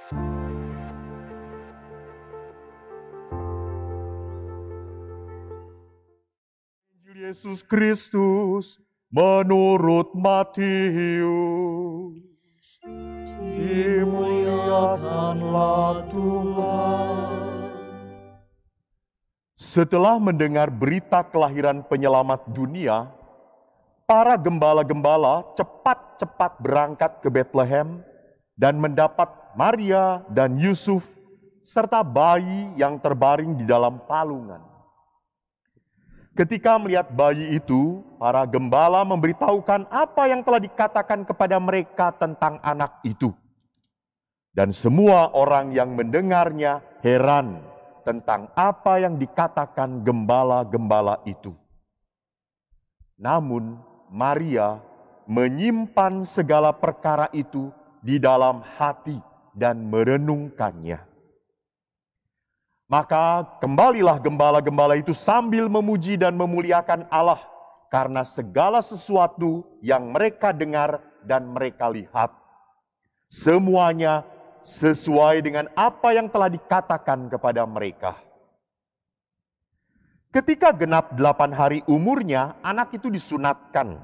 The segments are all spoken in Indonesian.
Injil Yesus Kristus menurut Matius. Dimuliakanlah Tuhan. Setelah mendengar berita kelahiran penyelamat dunia, para gembala-gembala cepat-cepat berangkat ke Betlehem dan mendapat Maria dan Yusuf serta bayi yang terbaring di dalam palungan. Ketika melihat bayi itu, para gembala memberitahukan apa yang telah dikatakan kepada mereka tentang anak itu. Dan semua orang yang mendengarnya heran tentang apa yang dikatakan gembala-gembala itu. Namun Maria menyimpan segala perkara itu di dalam hati dan merenungkannya. Maka kembalilah gembala-gembala itu sambil memuji dan memuliakan Allah karena segala sesuatu yang mereka dengar dan mereka lihat. Semuanya sesuai dengan apa yang telah dikatakan kepada mereka. Ketika genap 8 hari umurnya, anak itu disunatkan.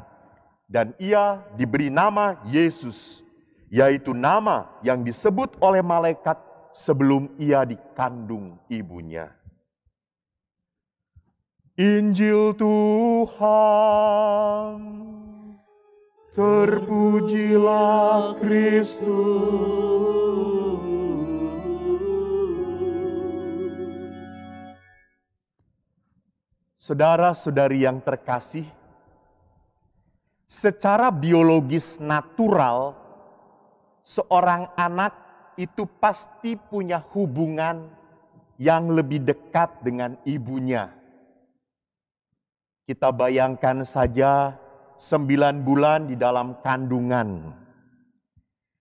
Dan ia diberi nama Yesus, yaitu nama yang disebut oleh malaikat sebelum ia dikandung ibunya. Injil Tuhan, terpujilah Kristus. Saudara-saudari yang terkasih, secara biologis natural, seorang anak itu pasti punya hubungan yang lebih dekat dengan ibunya. Kita bayangkan saja 9 bulan di dalam kandungan.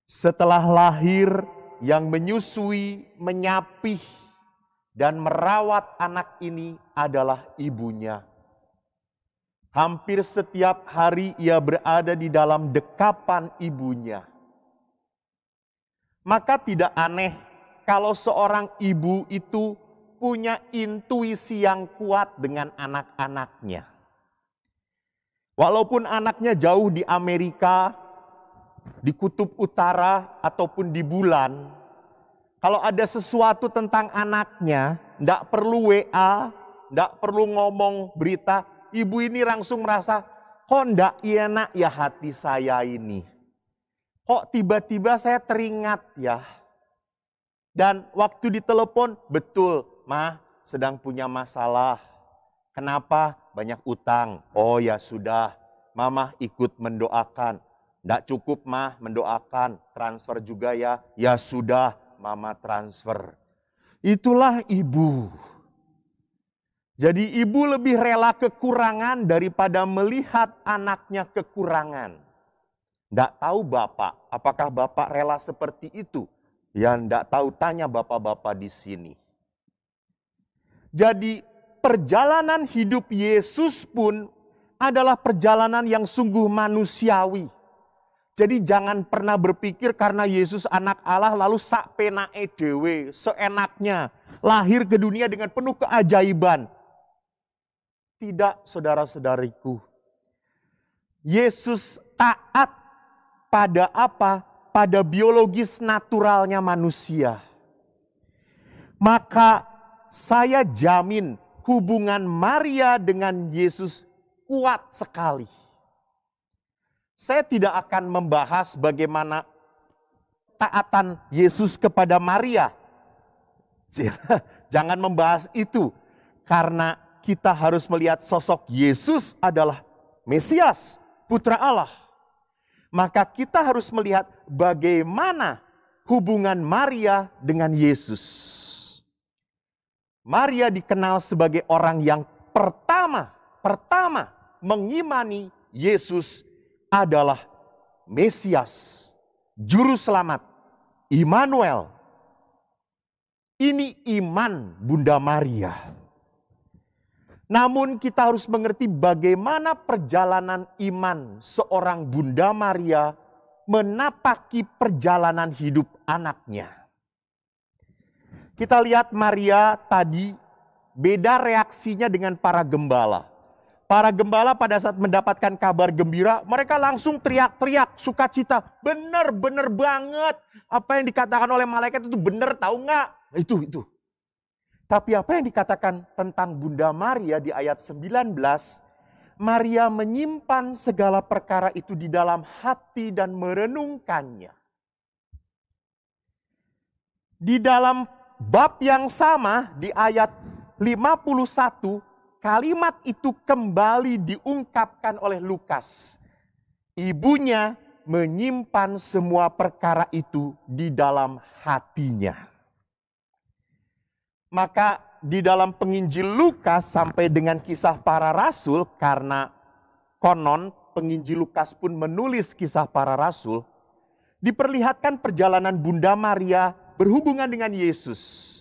Setelah lahir, yang menyusui, menyapih, dan merawat anak ini adalah ibunya. Hampir setiap hari ia berada di dalam dekapan ibunya. Maka tidak aneh kalau seorang ibu itu punya intuisi yang kuat dengan anak-anaknya. Walaupun anaknya jauh di Amerika, di kutub utara ataupun di bulan, kalau ada sesuatu tentang anaknya, tidak perlu WA, tidak perlu ngomong berita, ibu ini langsung merasa, kok tidak enak ya hati saya ini. Kok tiba-tiba saya teringat ya. Dan waktu ditelepon, betul, Ma sedang punya masalah. Kenapa? Banyak utang. Oh ya sudah, Mama ikut mendoakan. Tidak cukup Mah mendoakan, transfer juga ya. Ya sudah, Mama transfer. Itulah ibu. Jadi ibu lebih rela kekurangan daripada melihat anaknya kekurangan. Tidak tahu Bapak, apakah Bapak rela seperti itu? Ya tidak tahu, tanya Bapak-Bapak di sini. Jadi perjalanan hidup Yesus pun adalah perjalanan yang sungguh manusiawi. Jadi jangan pernah berpikir karena Yesus anak Allah lalu sak penae dewe, seenaknya lahir ke dunia dengan penuh keajaiban. Tidak, saudara-saudariku. Yesus taat pada apa? Pada biologis naturalnya manusia. Maka saya jamin hubungan Maria dengan Yesus kuat sekali. Saya tidak akan membahas bagaimana taatan Yesus kepada Maria. Jangan membahas itu. Karena kita harus melihat sosok Yesus adalah Mesias, Putra Allah. Maka kita harus melihat bagaimana hubungan Maria dengan Yesus. Maria dikenal sebagai orang yang pertama mengimani Yesus adalah Mesias, Juru Selamat, Immanuel. Ini iman Bunda Maria. Namun kita harus mengerti bagaimana perjalanan iman seorang Bunda Maria menapaki perjalanan hidup anaknya. Kita lihat Maria tadi beda reaksinya dengan para gembala. Para gembala pada saat mendapatkan kabar gembira, mereka langsung teriak-teriak, sukacita. Benar-benar banget. Apa yang dikatakan oleh malaikat itu benar, tahu nggak? Itu. Tapi apa yang dikatakan tentang Bunda Maria di ayat 19, Maria menyimpan segala perkara itu di dalam hati dan merenungkannya. Di dalam bab yang sama di ayat 51, kalimat itu kembali diungkapkan oleh Lukas. Ibunya menyimpan semua perkara itu di dalam hatinya. Maka di dalam penginjil Lukas sampai dengan kisah para rasul, karena konon penginjil Lukas pun menulis kisah para rasul, diperlihatkan perjalanan Bunda Maria berhubungan dengan Yesus.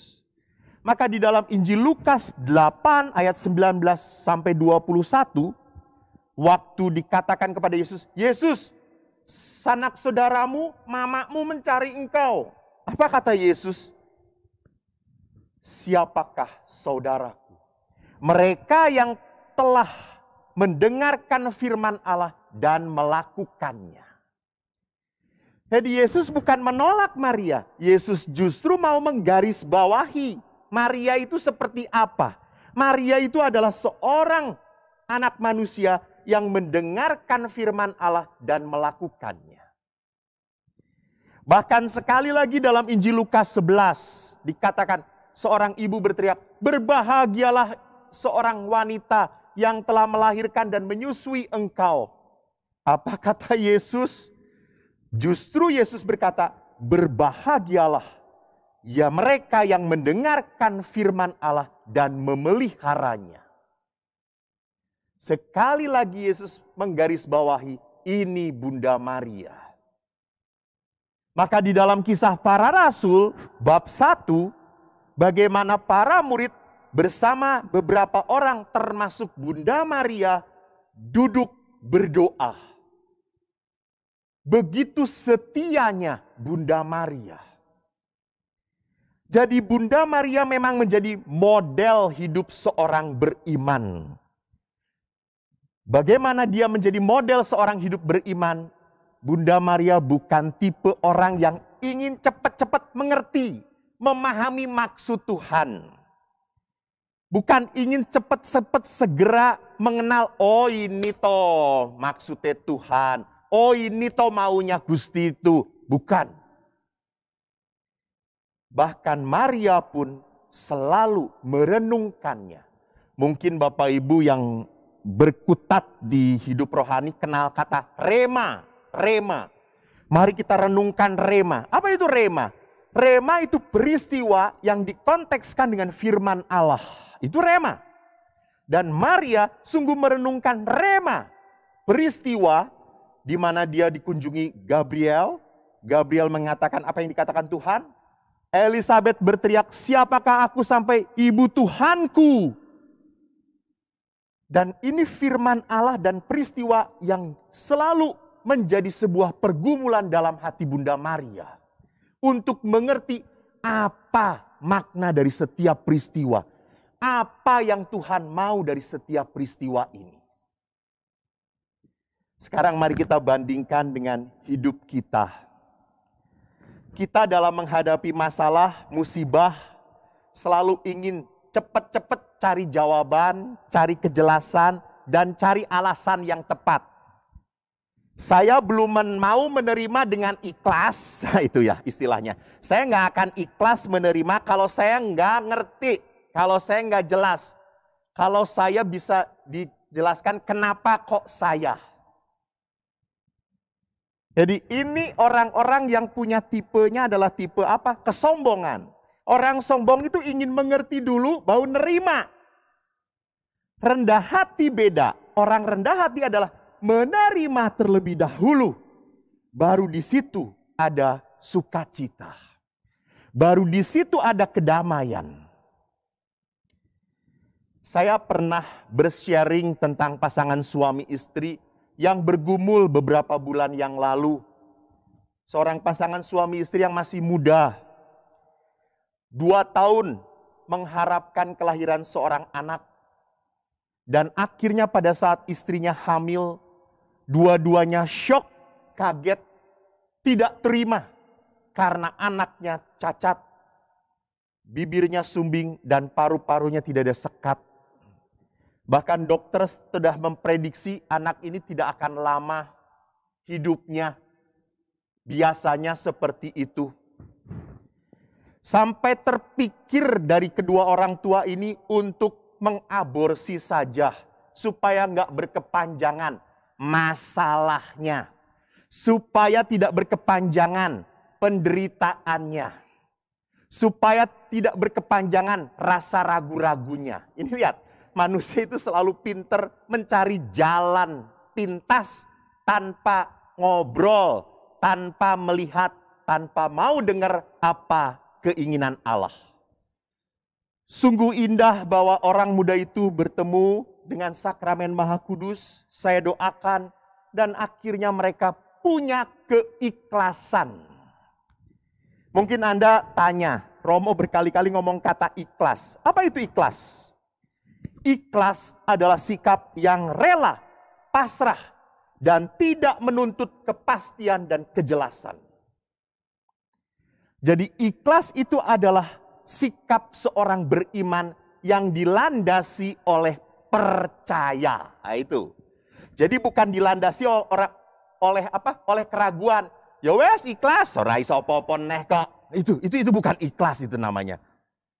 Maka di dalam Injil Lukas 8 ayat 19 sampai 21, waktu dikatakan kepada Yesus, Yesus, sanak saudaramu, mamamu mencari engkau. Apa kata Yesus? Siapakah saudaraku? Mereka yang telah mendengarkan firman Allah dan melakukannya. Jadi Yesus bukan menolak Maria. Yesus justru mau menggarisbawahi Maria itu seperti apa. Maria itu adalah seorang anak manusia yang mendengarkan firman Allah dan melakukannya. Bahkan sekali lagi dalam Injil Lukas 11 dikatakan seorang ibu berteriak, berbahagialah seorang wanita yang telah melahirkan dan menyusui engkau. Apa kata Yesus? Justru Yesus berkata, berbahagialah ya mereka yang mendengarkan firman Allah dan memeliharanya. Sekali lagi Yesus menggarisbawahi, ini Bunda Maria. Maka di dalam kisah para rasul, bab 1, bagaimana para murid bersama beberapa orang termasuk Bunda Maria duduk berdoa. Begitu setianya Bunda Maria. Jadi Bunda Maria memang menjadi model hidup seorang beriman. Bagaimana dia menjadi model seorang hidup beriman? Bunda Maria bukan tipe orang yang ingin cepat-cepat mengerti, memahami maksud Tuhan. Bukan ingin cepat-cepat segera mengenal, oh ini toh maksudnya Tuhan. Oh ini toh maunya Gusti itu. Bukan. Bahkan Maria pun selalu merenungkannya. Mungkin Bapak Ibu yang berkutat di hidup rohani kenal kata rema. Rema. Mari kita renungkan rema. Apa itu rema? Rema itu peristiwa yang dikontekskan dengan firman Allah. Itu rema. Dan Maria sungguh merenungkan rema. Peristiwa di mana dia dikunjungi Gabriel. Gabriel mengatakan apa yang dikatakan Tuhan. Elizabeth berteriak, siapakah aku sampai ibu Tuhanku? Dan ini firman Allah dan peristiwa yang selalu menjadi sebuah pergumulan dalam hati Bunda Maria. Untuk mengerti apa makna dari setiap peristiwa. Apa yang Tuhan mau dari setiap peristiwa ini. Sekarang mari kita bandingkan dengan hidup kita. Kita dalam menghadapi masalah, musibah, selalu ingin cepat-cepat cari jawaban, cari kejelasan, dan cari alasan yang tepat. Saya belum mau menerima dengan ikhlas, itu ya istilahnya. Saya nggak akan ikhlas menerima kalau saya nggak ngerti, kalau saya nggak jelas. Kalau saya bisa dijelaskan kenapa kok saya. Jadi ini orang-orang yang punya tipenya adalah tipe apa? Kesombongan. Orang sombong itu ingin mengerti dulu baru nerima. Rendah hati beda. Orang rendah hati adalah menerima terlebih dahulu. Baru di situ ada sukacita. Baru di situ ada kedamaian. Saya pernah bersharing tentang pasangan suami istri yang bergumul beberapa bulan yang lalu. Seorang pasangan suami istri yang masih muda. 2 tahun mengharapkan kelahiran seorang anak. Dan akhirnya pada saat istrinya hamil, dua-duanya syok, kaget, tidak terima karena anaknya cacat, bibirnya sumbing dan paru-parunya tidak ada sekat. Bahkan dokter sudah memprediksi anak ini tidak akan lama hidupnya. Biasanya seperti itu. Sampai terpikir dari kedua orang tua ini untuk mengaborsi saja. Supaya nggak berkepanjangan masalahnya. Supaya tidak berkepanjangan penderitaannya. Supaya tidak berkepanjangan rasa ragu-ragunya. Ini lihat, manusia itu selalu pinter mencari jalan pintas tanpa ngobrol, tanpa melihat, tanpa mau dengar apa keinginan Allah. Sungguh indah bahwa orang muda itu bertemu dengan sakramen Maha Kudus. Saya doakan dan akhirnya mereka punya keikhlasan. Mungkin Anda tanya, Romo berkali-kali ngomong kata ikhlas. Apa itu ikhlas? Ikhlas adalah sikap yang rela, pasrah, dan tidak menuntut kepastian dan kejelasan. Jadi ikhlas itu adalah sikap seorang beriman yang dilandasi oleh percaya. Nah, itu. Jadi bukan dilandasi oleh keraguan. Ya wes ikhlas, ora iso apa-apa neh kok. Itu bukan ikhlas itu namanya.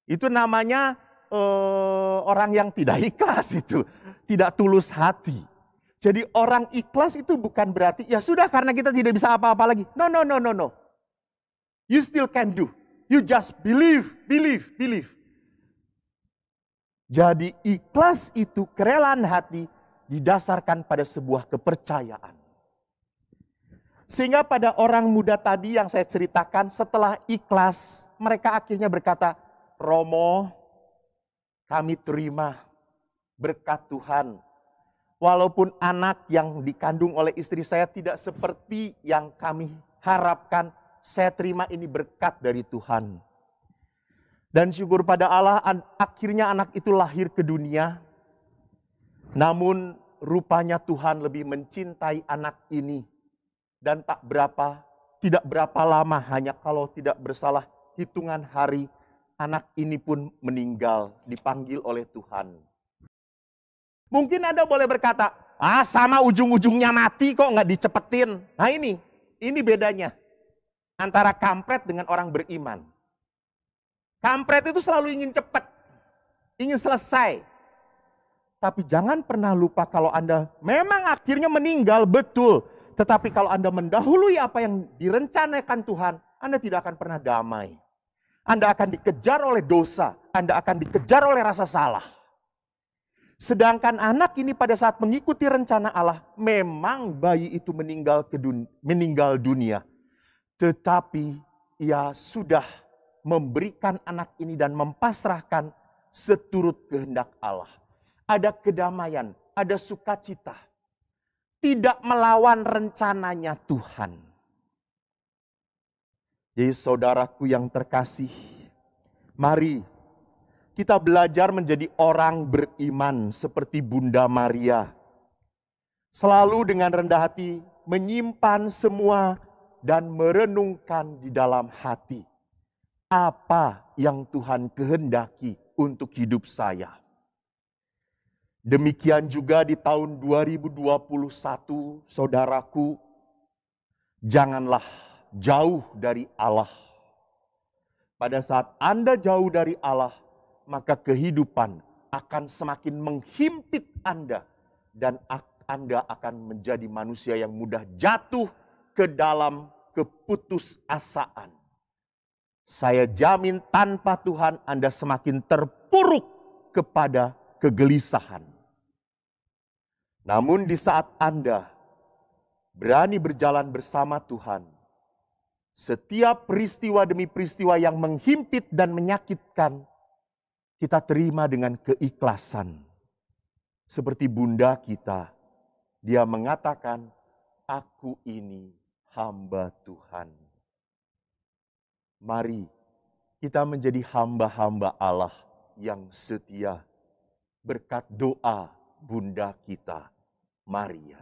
Itu namanya orang yang tidak ikhlas itu. Tidak tulus hati. Jadi orang ikhlas itu bukan berarti ya sudah karena kita tidak bisa apa-apa lagi. No. You still can do. You just believe. Jadi ikhlas itu kerelaan hati didasarkan pada sebuah kepercayaan. Sehingga pada orang muda tadi yang saya ceritakan setelah ikhlas mereka akhirnya berkata, Romo, kami terima berkat Tuhan. Walaupun anak yang dikandung oleh istri saya tidak seperti yang kami harapkan, saya terima ini berkat dari Tuhan. Dan syukur pada Allah, akhirnya anak itu lahir ke dunia. Namun rupanya Tuhan lebih mencintai anak ini. Dan tidak berapa lama, hanya kalau tidak bersalah hitungan hari, anak ini pun meninggal, dipanggil oleh Tuhan. Mungkin Anda boleh berkata, sama ujung-ujungnya mati kok nggak dicepetin. Nah ini bedanya antara kampret dengan orang beriman. Kampret itu selalu ingin cepat, ingin selesai. Tapi jangan pernah lupa kalau Anda memang akhirnya meninggal, betul. Tetapi kalau Anda mendahului apa yang direncanakan Tuhan, Anda tidak akan pernah damai. Anda akan dikejar oleh dosa, Anda akan dikejar oleh rasa salah. Sedangkan anak ini pada saat mengikuti rencana Allah, memang bayi itu meninggal dunia. Tetapi ia sudah memberikan anak ini dan mempasrahkan seturut kehendak Allah. Ada kedamaian, ada sukacita. Tidak melawan rencananya Tuhan. Jadi saudaraku yang terkasih, mari kita belajar menjadi orang beriman seperti Bunda Maria. Selalu dengan rendah hati menyimpan semua dan merenungkan di dalam hati. Apa yang Tuhan kehendaki untuk hidup saya. Demikian juga di tahun 2021, saudaraku, janganlah jauh dari Allah. Pada saat Anda jauh dari Allah, maka kehidupan akan semakin menghimpit Anda. Dan Anda akan menjadi manusia yang mudah jatuh ke dalam keputusasaan. Saya jamin tanpa Tuhan Anda semakin terpuruk kepada kegelisahan. Namun di saat Anda berani berjalan bersama Tuhan, setiap peristiwa demi peristiwa yang menghimpit dan menyakitkan, kita terima dengan keikhlasan. Seperti bunda kita, dia mengatakan, aku ini hamba Tuhan. Mari kita menjadi hamba-hamba Allah yang setia berkat doa Bunda kita, Maria.